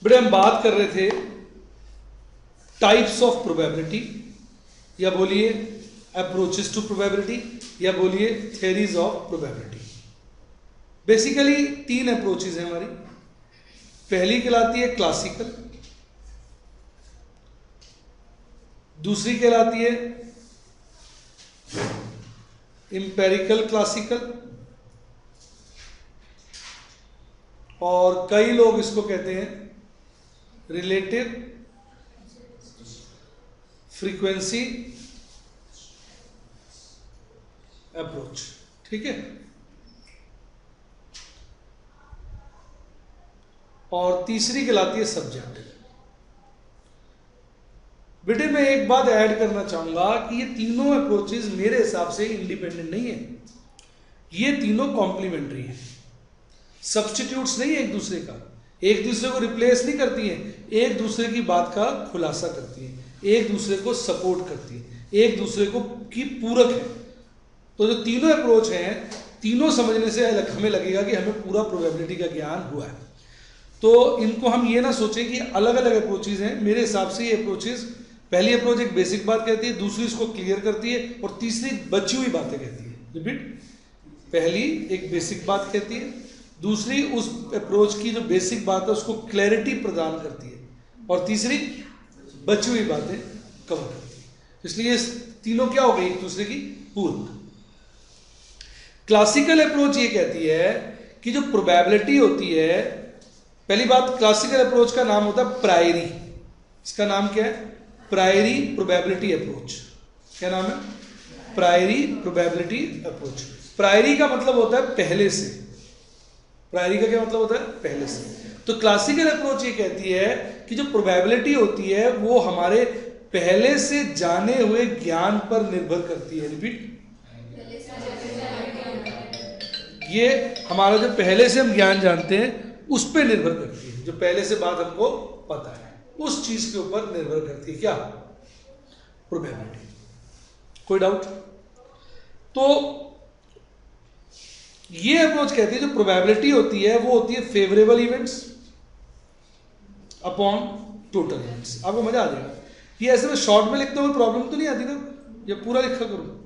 बड़े हम बात कर रहे थे टाइप्स ऑफ प्रोबेबिलिटी, या बोलिए अप्रोचेस टू प्रोबेबिलिटी, या बोलिए theories of probability. Basically 3 approaches हैं हमारी। पहली कहलाती है क्लासिकल, दूसरी कहलाती है इंपेरिकल क्लासिकल, और कई लोग इसको कहते हैं रिलेटिव फ्रीक्वेंसी अप्रोच। ठीक है। और तीसरी कहलाती है सब्जेक्टिव। बेटे मैं एक बात ऐड करना चाहूंगा कि ये तीनों अप्रोचेस मेरे हिसाब से इंडिपेंडेंट नहीं है, ये तीनों कॉम्प्लीमेंट्री हैं, सब्स्टिट्यूट्स नहीं है एक दूसरे का, एक दूसरे को रिप्लेस नहीं करती हैं, एक दूसरे की बात का खुलासा करती हैं, एक दूसरे को सपोर्ट करती है, एक दूसरे को की पूरक है। तो जो तीनों अप्रोच हैं, तीनों समझने से हमें लगेगा कि हमें पूरा प्रोबेबिलिटी का ज्ञान हुआ है। तो इनको हम ये ना सोचें कि अलग अलग अप्रोचेज हैं। मेरे हिसाब से ये अप्रोचेज, पहली अप्रोच एक बेसिक बात कहती है, दूसरी इसको क्लियर करती है, और तीसरी बची हुई बातें कहती है। रिपीट, पहली एक बेसिक बात कहती है, दूसरी उस अप्रोच की जो बेसिक बात है उसको क्लैरिटी प्रदान करती है, और तीसरी बची हुई बातें कवर करती है। इसलिए तीनों क्या हो गई, एक दूसरे की पूरक। क्लासिकल अप्रोच ये कहती है कि जो प्रोबेबिलिटी होती है, पहली बात क्लासिकल अप्रोच का नाम होता है प्रायरी। इसका नाम क्या है? Priori probability approach. क्या नाम है? Priori probability approach. प्रायरी का मतलब होता है पहले से। प्रायरी का क्या मतलब होता है? पहले से। तो क्लासिकल अप्रोच ये कहती है कि जो प्रोबेबिलिटी होती है वो हमारे पहले से जाने हुए ज्ञान पर निर्भर करती है। रिपीट, ये हमारा जो पहले से हम ज्ञान जानते हैं उस पर निर्भर करती है। जो पहले से बात हमको पता है उस चीज के ऊपर निर्भर करती है। क्या? प्रोबेबिलिटी। कोई डाउट? तो ये अप्रोच कहती है जो प्रोबेबिलिटी होती है वो होती है favourable events upon total events. आपको मजा आ जाएगा। ये ऐसे में शॉर्ट में लिखते हुए प्रॉब्लम तो नहीं आती ना, ये पूरा लिखा करो।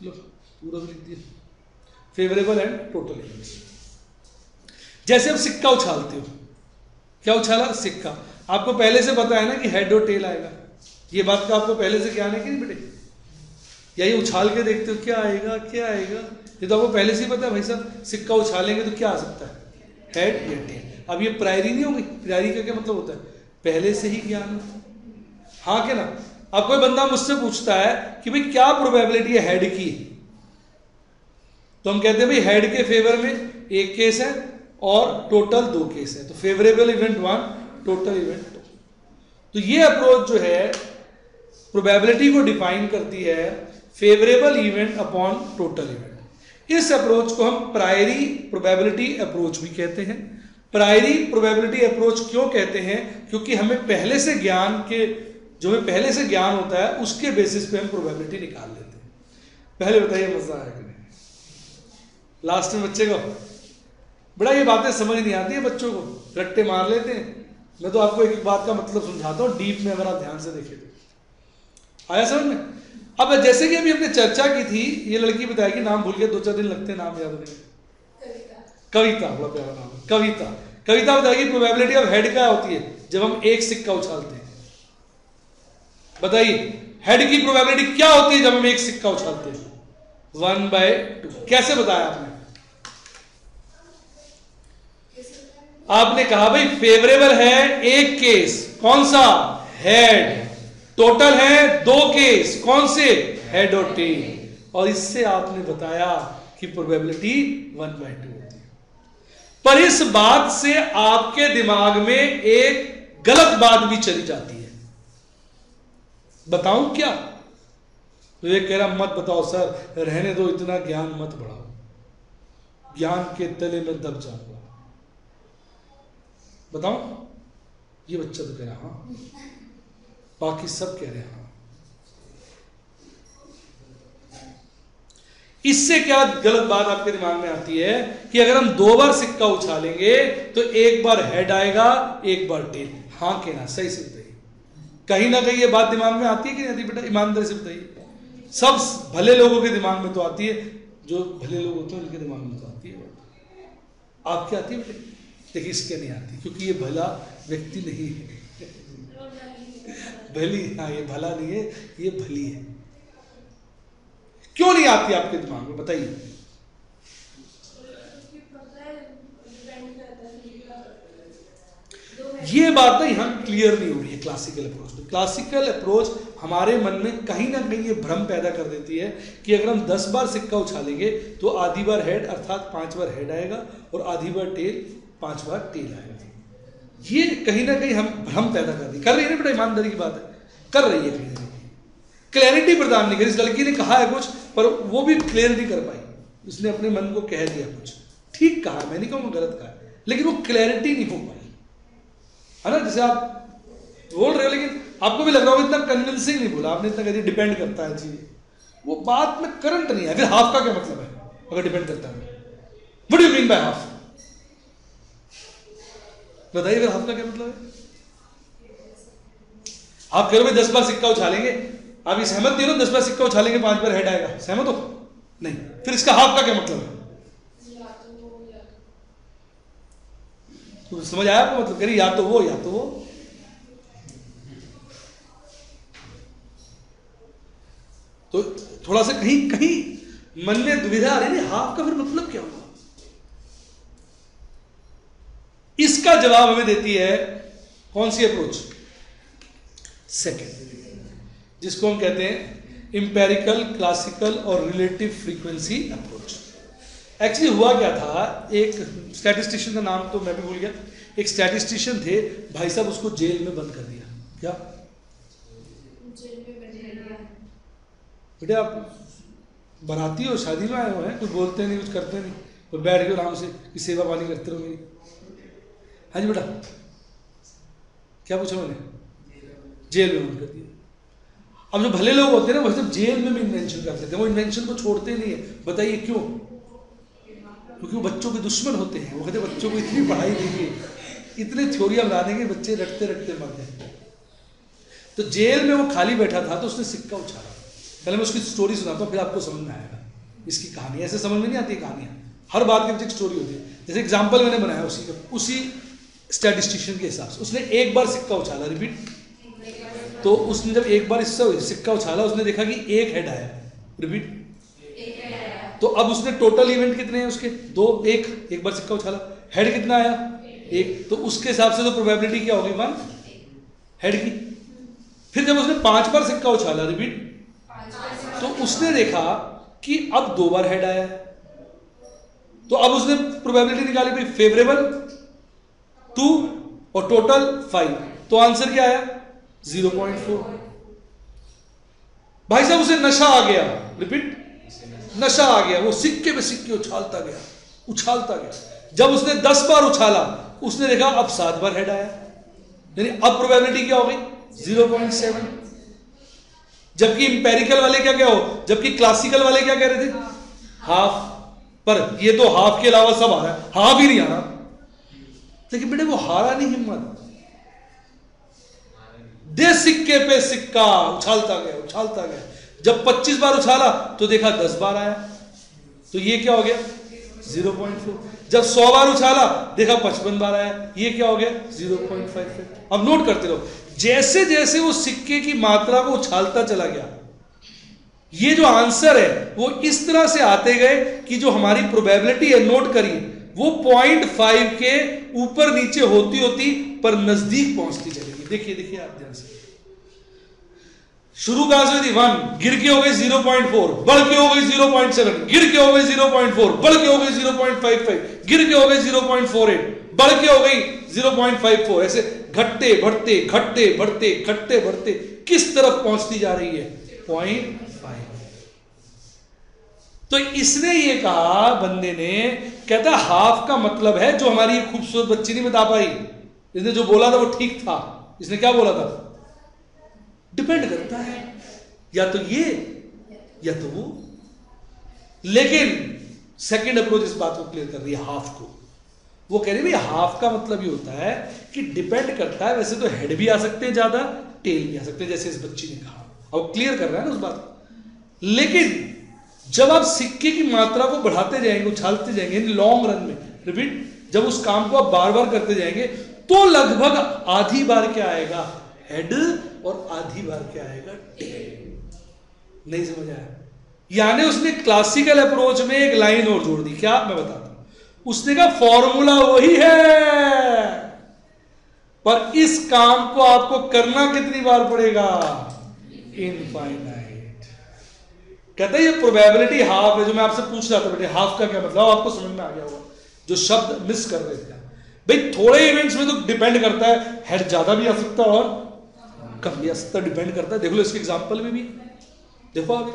लो पूरा लिख दिया, फेवरेबल एंड टोटल इवेंट्स। जैसे आप सिक्का उछालते हो, क्या उछाला? सिक्का। आपको पहले से पता है ना कि हेड और टेल आएगा, ये बात का आपको पहले से ज्ञान है कि नहीं बेटे? या ये उछाल के देखते हो क्या आएगा क्या आएगा, ये तो आपको पहले से ही पता है। भाई साहब सिक्का उछालेंगे तो क्या आ सकता है? हेड या टेल। अब ये प्रायरी नहीं होगी। प्रायरी का क्या मतलब होता है? पहले से ही ज्ञान। हाँ क्या ना? अब कोई बंदा मुझसे पूछता है कि भाई क्या प्रोबेबिलिटी है हेड की, तो हम कहते हैं भाई हेड के फेवर में एक केस है और टोटल 2 केस है। तो फेवरेबल इवेंट 1, टोटल इवेंट 2। तो ये अप्रोच जो है प्रोबेबिलिटी को डिफाइन करती है favourable event upon total event. इस अप्रोच को हम प्रायरी प्रोबेबिलिटी अप्रोच भी कहते हैं। प्रायरी प्रोबेबिलिटी अप्रोच क्यों कहते हैं? क्योंकि हमें पहले से ज्ञान के, जो हमें पहले से ज्ञान होता है उसके बेसिस पे हम प्रोबेबिलिटी निकाल लेते हैं। पहले बताइए मजा आया कि नहीं? लास्ट में बच्चे को बड़ा ये बातें समझ नहीं आती है, बच्चों को रट्टे मार लेते हैं। मैं तो आपको एक बात का मतलब समझाता हूँ डीप में, अगर आप ध्यान से देखें तो आया समझ में। अब जैसे कि अभी हमने चर्चा की थी, ये लड़की बताएगी, नाम भूल गया, 2-4 दिन लगते हैं नाम याद होने में। कविता, बड़ा प्यारा नाम है कविता। कविता बताएगी प्रोबेबिलिटी ऑफ हेड क्या होती है जब हम एक सिक्का उछालते हैं। बताइए हेड की प्रोबेबिलिटी क्या होती है जब हम एक सिक्का उछालते हैं? 1/2। कैसे बताया आपने? आपने कहा भाई फेवरेबल है एक केस, कौन सा? हेड। टोटल है 2 केस, कौन से? हेड और टेल। और इससे आपने बताया कि प्रोबेबिलिटी 1/2 होती है। पर इस बात से आपके दिमाग में एक गलत बात भी चली जाती है। बताऊं क्या? तो ये कह रहा मत बताओ सर, रहने दो, इतना ज्ञान मत बढ़ाओ, ज्ञान के तले में दब जाऊंगा। बताऊं? ये बच्चा तो कह रहा हाँ, बाकी सब कह रहे हाँ। इससे क्या गलत बात आपके दिमाग में आती है कि अगर हम 2 बार सिक्का उछालेंगे तो एक बार हेड आएगा, एक बार टेल। हाँ के ना, सही से बताइए। कहीं ना कहीं ये बात दिमाग में आती है कि नहीं आती बेटा? ईमानदारी से बताइए। सब भले लोगों के दिमाग में तो आती है, जो भले लोग होते हैं उनके दिमाग में तो आती है। आपके आती है बेटे? देखिए इसके नहीं आती, क्योंकि ये भला व्यक्ति नहीं है। भली, हाँ ये भला नहीं है, ये भली है। क्यों नहीं आती आपके दिमाग में, बताइए? ये बात ना यहाँ क्लियर नहीं हो रही है क्लासिकल अप्रोच में। क्लासिकल अप्रोच हमारे मन में कहीं ना कहीं ये भ्रम पैदा कर देती है कि अगर हम 10 बार सिक्का उछालेंगे तो आधी बार हेड अर्थात 5 बार हेड आएगा और आधी बार टेल 5 बार टेल आएगा। ये कहीं ना कहीं हम भ्रम पैदा कर रही है ना बेटा, ईमानदारी की बात है, कर रही है कहीं ना कहीं। क्लैरिटी प्रदान नहीं करी। इस लड़की ने कहा है कुछ, पर वो भी क्लियर नहीं कर पाई। उसने अपने मन को कह दिया कुछ, ठीक कहा, मैं नहीं कहूँगा गलत कहा, लेकिन वो क्लैरिटी नहीं हो पाई, है ना? जैसे आप बोल रहे हो लेकिन आपको भी लग रहा होगा इतना कन्विंसिंग नहीं बोला आपने, इतना कह दिया डिपेंड करता है जी, वो बात में करंट नहीं है। फिर हाफ का क्या मतलब है अगर डिपेंड करता है? What do you mean by half? बताइए फिर हाफ का क्या मतलब है? आप कह रहे हो 10 बार सिक्का उछालेंगे, आप ये सहमत नहीं हो? 10 बार सिक्का उछालेंगे 5 बार हेड आएगा, सहमत हो? नहीं, फिर इसका हाफ का क्या मतलब है? तो समझ आया आपको? मतलब करिए या तो वो या तो वो। तो थोड़ा सा कहीं कहीं मन में दुविधा आ रही है, हाफ का फिर मतलब क्या हुआ? इसका जवाब हमें देती है कौन सी अप्रोच? सेकेंड, जिसको हम कहते हैं इंपेरिकल, क्लासिकल और रिलेटिव फ्रीक्वेंसी अप्रोच। एक्चुअली हुआ क्या था, एक स्टैटिस्टिशियन का नाम तो मैं भी भूल गया, एक स्टैटिस्टिशियन थे, भाई साहब उसको जेल में बंद कर दिया। क्या बेटे? आप बनाती हो, शादी में आए हो हैं, कुछ बोलते नहीं, कुछ करते नहीं, तो बैठ के आराम से कि सेवा पानी करते रहो मेरी। हाँ जी बेटा, क्या पूछा मैंने? जेल में बंद कर दिया। अब जो भले लोग होते हैं ना, वो सब जेल में भी इन्वेंशन कर देते हैं, वो इन्वेंशन को छोड़ते नहीं है। बताइए क्यों? क्योंकि वो बच्चों के दुश्मन होते हैं। वो कहते हैं बच्चों को इतनी पढ़ाई देंगे, इतने थ्योरियां बना देंगे, बच्चे रटते रटते मर जाए। तो जेल में वो खाली बैठा था, तो उसने सिक्का उछाला। पहले मैं उसकी स्टोरी सुनाता हूँ, फिर आपको समझ में आएगा इसकी कहानी। ऐसे समझ में नहीं आती कहानियाँ, हर बात के पीछे एक स्टोरी होती है। जैसे एग्जाम्पल मैंने बनाया उसी स्टैटिस्टिशियन के हिसाब से, उसने एक बार सिक्का उछाला, रिपीट। तो उसने जब एक बार इससे सिक्का उछाला, उसने देखा कि एक हेड आया, रिपीट। तो अब उसने टोटल इवेंट कितने हैं उसके? 2, 1 बार सिक्का उछाला, हेड कितना आया? 1। तो उसके हिसाब से तो प्रोबेबिलिटी क्या होगी? 1 हेड की। फिर जब उसने 5 बार सिक्का उछाला, रिपीट, तो उसने देखा कि अब 2 बार हेड आया। तो अब उसने प्रोबेबिलिटी निकाली भाई, फेवरेबल 2 और टोटल 5। तो आंसर क्या आया? 0.4। भाई साहब उसे नशा आ गया, रिपीट, नशा आ गया। वो सिक्के पे सिक्के उछालता गया, उछालता गया। जब उसने 10 बार उछाला, उसने देखा अब 7 बार हेड आया, यानी अब प्रोबेबिलिटी क्या हो गई? 0.7। जबकि इंपेरिकल वाले क्या क्या हो, जबकि क्लासिकल वाले क्या कह रहे थे? हाफ। पर ये तो हाफ के अलावा सब आ रहा है, हाफ ही नहीं आ रहा। लेकिन बेटे वो हारा नहीं, हिम्मत दे सिक्के पे सिक्का उछालता गया, उछालता गया। जब 25 बार उछाला तो देखा 10 बार आया, तो ये क्या हो गया? 0.4। जब 100 बार उछाला, देखा 55 बार आया, ये क्या हो गया? 0.5। अब नोट करते रहो, जैसे जैसे वो सिक्के की मात्रा को उछालता चला गया, ये जो आंसर है वो इस तरह से आते गए कि जो हमारी प्रोबेबिलिटी है, नोट करिए, वो 0.5 के ऊपर नीचे होती होती पर नजदीक पहुंचती चलेगी। देखिए देखिए आप ध्यान से, शुरू कहां से हुई थी? 1, गिर के हो गई 0.4, बढ़ के हो गई 0.7, गिर के हो गई 0.4, बढ़ के हो गई 0.55, गिर के हो गई 0.48, बढ़ के हो गई 0.54। ऐसे घटते बढ़ते घटते बढ़ते घटते बढ़ते किस तरफ पहुंचती जा रही है? 0.5। तो इसने ये कहा, बंदे ने, कहता हाफ का मतलब है, जो हमारी खूबसूरत बच्ची नहीं बता पाई, इसने जो बोला था वो ठीक था। इसने क्या बोला था? डिपेंड करता है या तो ये या तो वो। लेकिन सेकंड अप्रोच इस बात को क्लियर कर रही है, हाफ को। वो कह रही है भाई हाफ का मतलब ये होता है कि डिपेंड करता है, वैसे तो हेड भी आ सकते हैं ज्यादा, टेल भी आ सकते हैं, जैसे इस बच्ची ने कहा, अब क्लियर कर रहा है ना उस बात को। लेकिन जब आप सिक्के की मात्रा को बढ़ाते जाएंगे, उछालते जाएंगे लॉन्ग रन में, रिपीट, जब उस काम को आप बार बार करते जाएंगे तो लगभग आधी बार क्या आएगा, हेड, और आधी बार क्या आएगा, टेल। नहीं समझ आया? यानी उसने क्लासिकल अप्रोच में एक लाइन और जोड़ दी। क्या? मैं बताता हूं। उसने कहा फॉर्मूला वही है, पर इस काम को आपको करना कितनी बार पड़ेगा, इनफाइनाइट। कहता है ये प्रोबेबिलिटी हाफ है। जो मैं आपसे पूछ रहा था बेटे हाफ का क्या मतलब, आपको समझ में आ गया होगा, जो शब्द मिस कर रहे थे भाई। थोड़े इवेंट्स में तो डिपेंड करता है, हेड ज्यादा भी आ सकता है और कम भी आ सकता है, डिपेंड करता है। देख लो इसके एग्जांपल में भी, देखो आगे,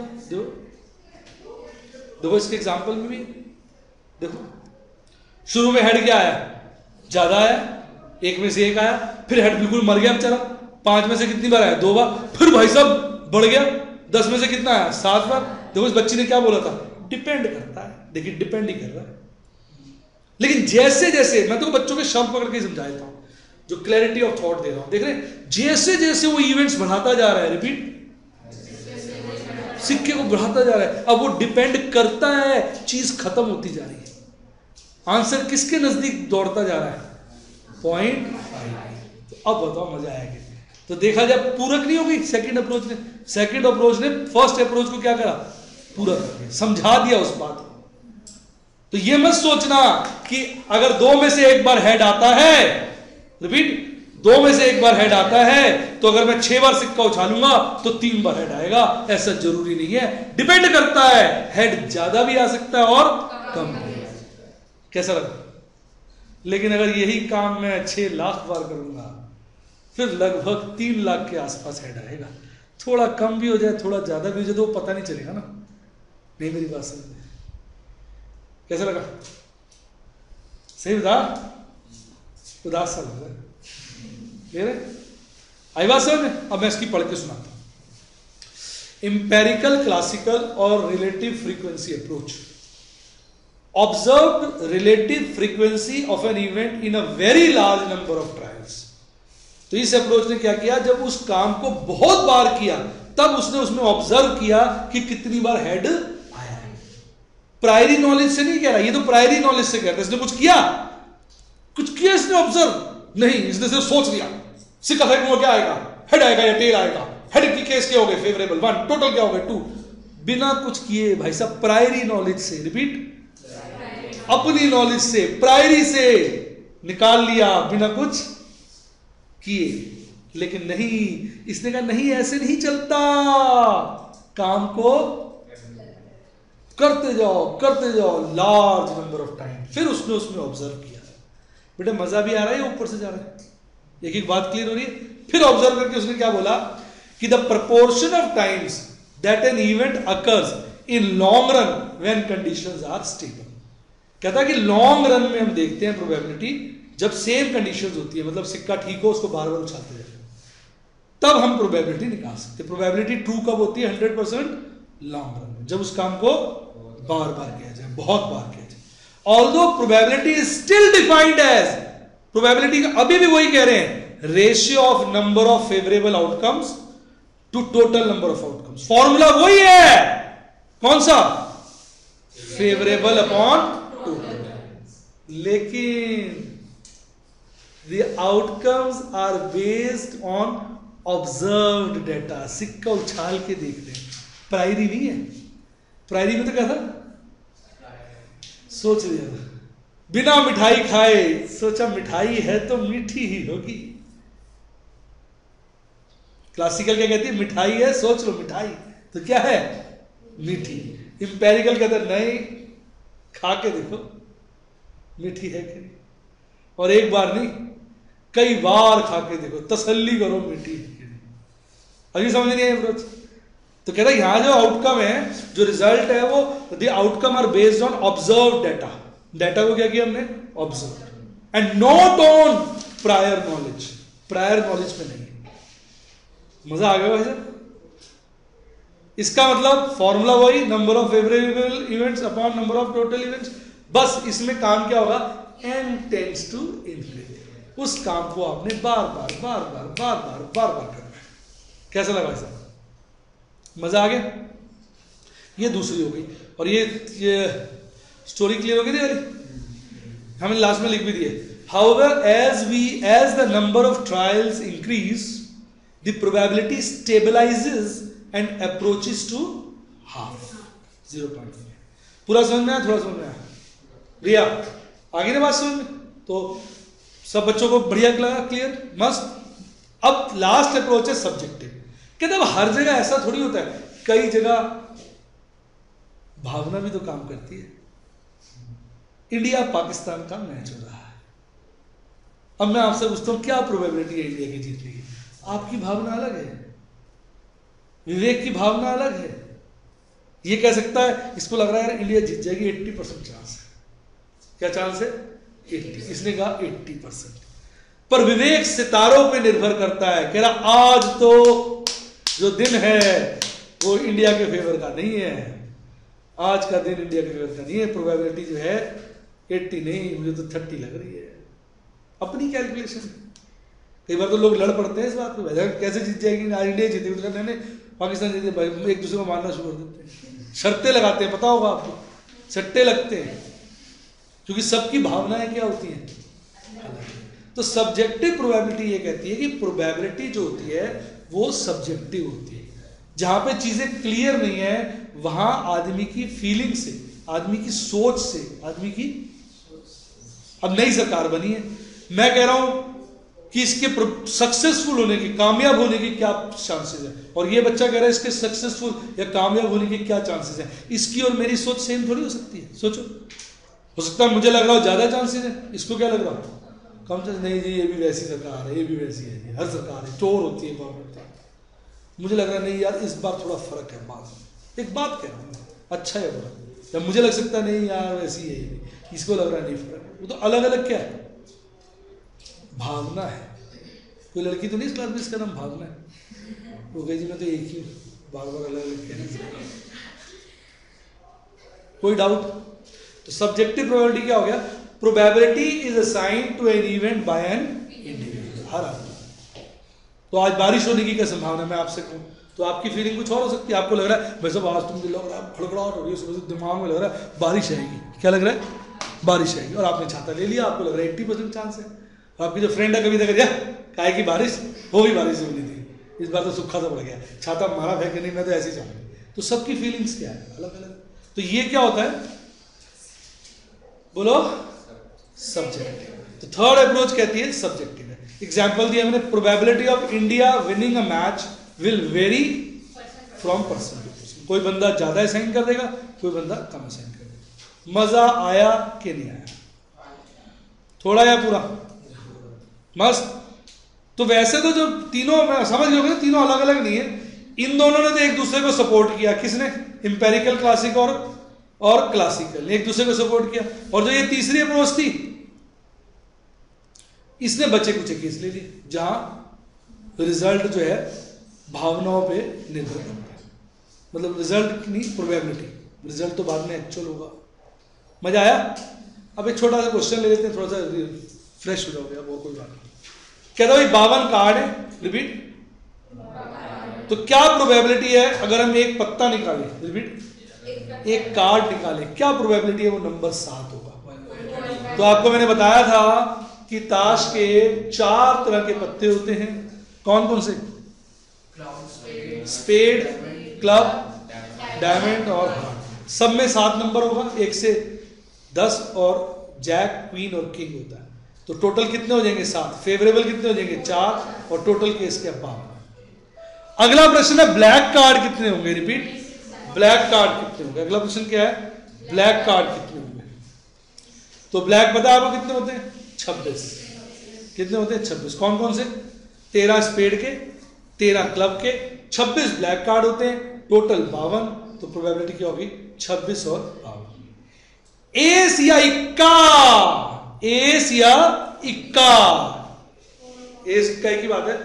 देखो इसके एग्जांपल में भी देखो, शुरू में हेड क्या आया, ज्यादा आया, एक में से एक आया, फिर हेड बिल्कुल मर गया बेचारा, 5 में से कितनी बार आया, 2 बार, फिर भाई साहब बढ़ गया, 10 में से कितना आया, 7 बार। देखो इस बच्ची ने क्या बोला था, डिपेंड करता है। देखिए डिपेंड ही कर रहा है। लेकिन जैसे जैसे मैं तो बच्चों के शब्द पकड़ के समझाता हूं, जो क्लैरिटी ऑफ थॉट दे रहा हूं, देख रहे हैं, जैसे जैसे वो इवेंट्स बढ़ाता जा रहा है, रिपीट, सिक्के को बढ़ाता जा रहा है, अब वो डिपेंड करता है, चीज खत्म होती जा रही है। आंसर किसके नजदीक दौड़ता जा रहा है, 0.5। तो अब बताओ मजा आएगा। तो देखा जाए पूरक नहीं होगी सेकंड अप्रोच ने, सेकंड अप्रोच ने फर्स्ट अप्रोच को क्या करा, पूरा कर दिया, समझा दिया उस बात को। तो ये मत सोचना कि अगर 2 में से एक बार हेड आता है, रिपीट, 2 में से एक बार हेड आता है तो अगर मैं 6 बार सिक्का उछालूंगा तो 3 बार हेड आएगा, ऐसा जरूरी नहीं है। डिपेंड करता है, हेड ज्यादा भी आ सकता है और कम भी। कैसा लगा? लेकिन अगर यही काम मैं 6 लाख बार करूंगा फिर लगभग 3 लाख के आसपास हेड आएगा। थोड़ा कम भी हो जाए, थोड़ा ज्यादा भी हो जाए तो वो पता नहीं चलेगा ना। नहीं मेरी बात समझ? कैसा लगा? सही बता, उदास सा लग रहा है, आई बात समझ में? अब मैं इसकी पढ़ के सुनाता हूं। इंपेरिकल, क्लासिकल और relative frequency approach. Observed relative frequency of an event in a very large number of trials। तो इस अप्रोच ने क्या किया, जब उस काम को बहुत बार किया तब उसने उसमें ऑब्जर्व किया कि कितनी बार हेड आया है। प्रायरी नॉलेज से नहीं कह रहा, ये तो प्रायरी नॉलेज से कह रहा है। इसने कुछ किया इसने ऑब्जर्व नहीं, इसने सिर्फ सोच लिया सिक्का फेंकूंगा क्या आएगा, हेड आएगा या टेल आएगा, हेड की केस क्या हो गए, फेवरेबल 1, टोटल क्या हो गए 2, बिना कुछ किए भाई साहब, प्रायरी नॉलेज से, रिपीट, अपनी नॉलेज से, प्रायरी से निकाल लिया बिना कुछ किए। लेकिन नहीं, इसने कहा नहीं ऐसे नहीं चलता, काम को करते जाओ लार्ज नंबर ऑफ टाइम। फिर उसने उसमें ऑब्जर्व किया, बेटा मजा भी आ रहा है, ऊपर से जा रहा है, एक एक बात क्लियर हो रही है। फिर ऑब्जर्व करके उसने क्या बोला कि the proportion of times that an event occurs in long run when conditions are stable. कहता है कि लॉन्ग रन में हम देखते हैं प्रोबेबिलिटी जब सेम कंडीशंस होती है, मतलब सिक्का ठीक हो, उसको बार बार उछालते जाते हैं, तब हम प्रोबेबिलिटी निकाल सकते हैं। प्रोबेबिलिटी ट्रू कब होती है, 100% लॉन्ग रन में, जब उस काम को बार बार किया जाए, बहुत बार किया जाए। Although probability is still defined as, probability अभी भी वही कह रहे हैं, ratio of number of favourable outcomes to total number of outcomes. Formula वही है, कौन सा, फेवरेबल अपॉन टोटल। लेकिन the outcomes are based on observed data। सिक्का उछाल के देख रहे हैं, प्रायरी नहीं है। प्रायरी में तो क्या था, सोच लिया था, बिना मिठाई खाए सोचा मिठाई है तो मीठी ही होगी। क्लासिकल क्या कहती है, मिठाई है, सोच लो मिठाई तो क्या है, मीठी। इंपेरिकल कहता है नहीं, खा के देखो मीठी है कि नहीं, और एक बार नहीं कई बार खा के देखो, तसल्ली करो मीठी है कि नहीं। अभी समझ नहीं आई अप्रोच? तो कहता है यहां जो आउटकम है, जो रिजल्ट है, वो the outcome are based on observe data. Data को क्या किया हमने, observe, and not on prior knowledge. Prior knowledge पे नहीं। मजा आ गया भाई साहब? इसका मतलब फॉर्मूला वही, number of favourable events upon number of total events. बस इसमें काम क्या होगा, n टेंड्स टू इन्फिनिटी। उस काम को आपने बार बार बार बार बार बार बार बार करना है। कैसा लगा भाई साहब, मजा आ गया? ये दूसरी हो गई। और ये स्टोरी क्लियर हो गई थी वाली, हमने लास्ट में लिख भी दिए। However, as the number of trials increase, the probability stabilizes and approaches to half, 0.5। पूरा समझ में आया, थोड़ा समझ में आया? रिया आगे ना बात समझ में? तो सब बच्चों को बढ़िया लगा, क्लियर, मस्त। अब लास्ट अप्रोच है सब्जेक्टिव। कहते अब हर जगह ऐसा थोड़ी होता है, कई जगह भावना भी तो काम करती है। इंडिया पाकिस्तान का मैच हो रहा है, अब मैं आपसे पूछता हूं क्या प्रोबेबिलिटी है इंडिया की जीतने की? आपकी भावना अलग है, विवेक की भावना अलग है। ये कह सकता है, इसको लग रहा है यार इंडिया जीत जाएगी, 80% चांस है। क्या चांस है? 80। इसने कहा 80%। पर विवेक सितारों पे निर्भर करता है, कह रहा आज तो जो दिन है वो इंडिया के फेवर का नहीं है, आज का दिन इंडिया के फेवर का नहीं है। प्रोबेबिलिटी जो है 80 नहीं, मुझे तो 30 लग रही है। अपनी कैलकुलेशन। कई बार तो लोग लड़ पड़ते हैं इस बात पे, कैसे जीत जाएगी, आज इंडिया जीतेगी तो नहीं, पाकिस्तान जीते, एक दूसरे को मारना शुरू कर देते हैं, शर्तें लगाते हैं, पता होगा आपको, सट्टे लगते हैं, क्योंकि सबकी भावनाएं क्या होती हैं। तो सब्जेक्टिव प्रोबेबिलिटी ये कहती है कि प्रोबेबिलिटी जो होती है वो सब्जेक्टिव होती है। जहां पे चीजें क्लियर नहीं है वहां आदमी की फीलिंग से, आदमी की सोच से, आदमी की, अब नई सरकार बनी है, मैं कह रहा हूं कि इसके सक्सेसफुल होने की, कामयाब होने की क्या चांसेस है, और ये बच्चा कह रहा है इसके सक्सेसफुल या कामयाब होने के क्या चांसेस है। इसकी और मेरी सोच सेम थोड़ी हो सकती है। सोचो, हो सकता है मुझे लग रहा हो ज्यादा चांसेस है, इसको क्या लग रहा हो कम चांसेस। नहीं जी ये भी वैसी सरकार है, ये भी वैसी है, हर सरकार है, चोर होती है गवर्नमेंट। मुझे लग रहा नहीं यार इस बार थोड़ा फर्क है, बात एक बात कह रहा हूँ, अच्छा है बुरा, या मुझे लग सकता नहीं यार वैसी है, इसको लग रहा नहीं फर्क। वो तो अलग अलग क्या है, भावना है। कोई लड़की तो नहीं इस क्लास में इसका नाम भावना है, वो कही जी मैं तो एक ही बार बार अलग अलग कहना। कोई डाउट? तो सब्जेक्टिव प्रोबेबिलिटी क्या हो गया, probability is assigned to an event by an individual, हर आदमी। तो आज बारिश होने की क्या संभावना, मैं आपसे कहूं तो आपकी फीलिंग कुछ और हो सकती है। आपको लग रहा है भाई साहब आज तुम लग रहा है खड़खड़ाहट हो रही है, सुबह से दिमाग में लग रहा है बारिश आएगी, क्या लग रहा है बारिश आएगी, और आपने छाता ले लिया, आपको लग रहा है 80% चांस है। आपकी जो फ्रेंड है कभी तक काहे की बारिश हो गई, बारिश होनी थी, इस बार तो सूखा सा पड़ गया, छाता मारा फेंके नहीं, मैं तो ऐसे ही चाहूंगी। तो सबकी फीलिंग्स क्या है, अलग अलग। तो ये क्या होता है, बोलो सब्जेक्टिव। तो थर्ड अप्रोच कहती है सब्जेक्टिव है। एग्जाम्पल दिया मैंने, probability of India winning a match will vary from person to person. कोई बंदा ज्यादा असाइन कर देगा, कोई बंदा कम असाइन कर देगा। मजा आया कि नहीं आया, थोड़ा या पूरा, मस्त। तो वैसे तो जो तीनों समझ लोगे, तीनों अलग अलग नहीं है, इन दोनों ने तो एक दूसरे को सपोर्ट किया। किसने? इंपेरिकल क्लासिक और क्लासिकल एक दूसरे को सपोर्ट किया। और जो ये तीसरी अप्रोच थी, इसने बच्चे कुछ केस ले लिए जहां रिजल्ट जो है भावनाओं पे निर्भर करता है, मतलब रिजल्ट नहीं प्रोबेबिलिटी, रिजल्ट तो बाद में एक्चुअल होगा। मजा आया? अब एक छोटा सा क्वेश्चन ले लेते हैं, थोड़ा सा फ्रेश हो जाओगे, अब और कोई बात नहीं। कहता भाई 52 कार्ड है, रिपीट, तो क्या प्रोबेबिलिटी है अगर हम एक पत्ता निकालें, रिपीट, एक कार्ड निकालें, क्या प्रोबेबिलिटी है वो नंबर 7 होगा। तो आपको मैंने बताया था कि ताश के 4 तरह के पत्ते होते हैं, कौन कौन से? स्पेड, क्लब, डायमंड और हार्ट। सब में 7 नंबर होगा, 1 से 10, और जैक, क्वीन और किंग होता है। तो टोटल कितने हो जाएंगे? 7। फेवरेबल कितने हो जाएंगे? 4, और टोटल केस के 52। अगला प्रश्न है ब्लैक कार्ड कितने होंगे, रिपीट, ब्लैक कार्ड कितने होंगे। अगला प्रश्न क्या है, ब्लैक कार्ड कितने होंगे। तो ब्लैक पता है आपको कितने होते हैं? 26। कितने होते हैं? 26। कौन कौन से? 13 स्पेड के, 13 क्लब के, 26 ब्लैक कार्ड होते हैं, टोटल 52। तो प्रोबेबिलिटी क्या होगी? 26 और 52। एस या इक्का, एस या इक्का, एस इक्का की बात है,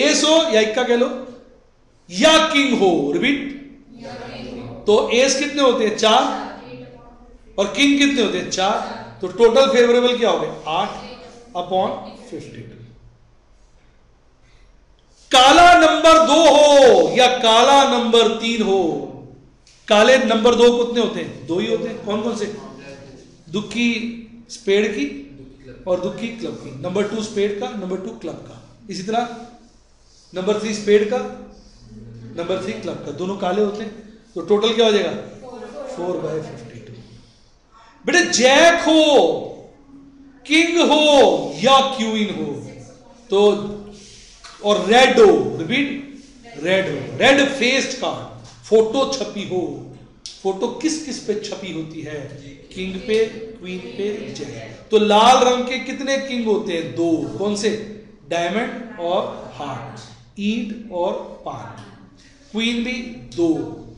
एस हो या इक्का कह लो, या किंग हो, रिपीट, तो एस कितने होते हैं 4 और किंग कितने होते हैं 4, तो टोटल फेवरेबल क्या हो गया 8/52। काला नंबर 2 हो या काला नंबर 3 हो, काले नंबर 2 कितने होते हैं 2 ही होते हैं। कौन कौन से, दुखी स्पेड की और दुखी क्लब की, नंबर 2 स्पेड का, नंबर 2 क्लब का, इसी तरह नंबर 3 स्पेड का, नंबर 3 क्लब का, दोनों काले होते हैं। तो टोटल क्या हो जाएगा 4/52। बेटे जैक हो, किंग हो या क्वीन हो, तो और रेड हो, रिपीट रेड हो, रेड फेस्ड कार्ड, फोटो छपी हो, फोटो किस किस पे छपी होती है, किंग पे, क्वीन पे, जैक। तो लाल रंग के कितने किंग होते हैं 2, कौन से, डायमंड और हार्ट, ईंट और पान। क्वीन भी 2,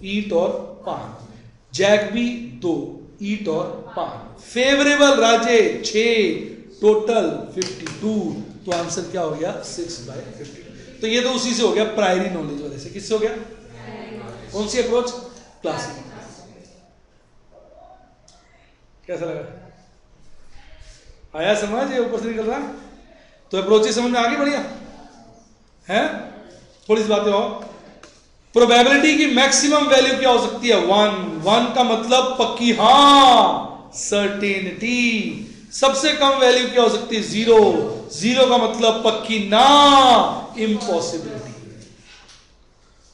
ईंट और पान। जैक भी 2, ईंट और पान। फेवरेबल राजे 6, टोटल 52। तो आंसर क्या हो गया 6/52। तो ये तो उसी से हो गया प्रायरी नॉलेज वाले से। किससे हो गया, कौन सी अप्रोच, क्लासिक। कैसा लगा, आया समझ, ये ऊपर से निकल रहा है। तो अप्रोचेस समझ में आ गई, बढ़िया है। थोड़ी सी बातें और, प्रोबेबिलिटी की मैक्सिमम वैल्यू क्या हो सकती है 1 का मतलब पक्की हाँ, सर्टेनिटी। सबसे कम वैल्यू क्या हो सकती है 0 का मतलब पक्की ना, इम्पॉसिबिलिटी।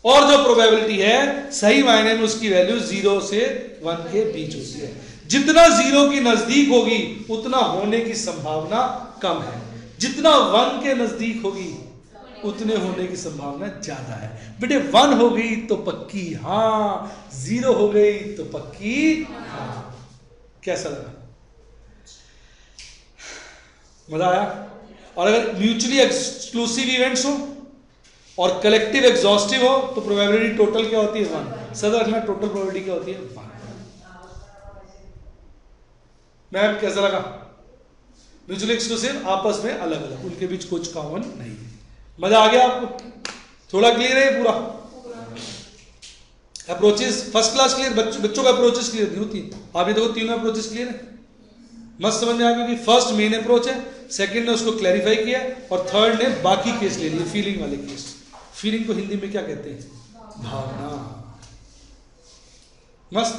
और जो प्रोबेबिलिटी है सही मायने में उसकी वैल्यू 0 से 1 के बीच होती है। जितना 0 की नजदीक होगी उतना होने की संभावना कम है, जितना 1 के नजदीक होगी उतने होने की संभावना ज्यादा है। बेटे 1 हो गई तो पक्की हाँ, 0 हो गई तो पक्की हाँ। कैसा लगा, मजा आया। और अगर म्यूचुअली एक्सक्लूसिव इवेंट्स हो और कलेक्टिव एग्जॉस्टिव हो तो प्रोबेबिलिटी टोटल क्या होती है 1। सदा रखना, टोटल प्रोबेबिलिटी क्या होती है 1। मैम कैसा लगा, म्यूचुअली एक्सक्लूसिव आपस में अलग अलग, उनके बीच कुछ कॉमन नहीं है। मजा आ गया आपको, थोड़ा क्लियर है पूरा। अप्रोचेस फर्स्ट क्लास क्लियर, बच्चों का अप्रोचेस क्लियर नहीं होती। आप ये देखो तीनों अप्रोचेस क्लियर है, मस्त समझ में आ गया कि फर्स्ट मेन अप्रोच है, सेकंड ने उसको क्लैरिफाई किया और थर्ड ने बाकी केस ले लिए, फीलिंग वाले केस। फीलिंग को हिंदी में क्या कहते हैं, भावना। मस्त।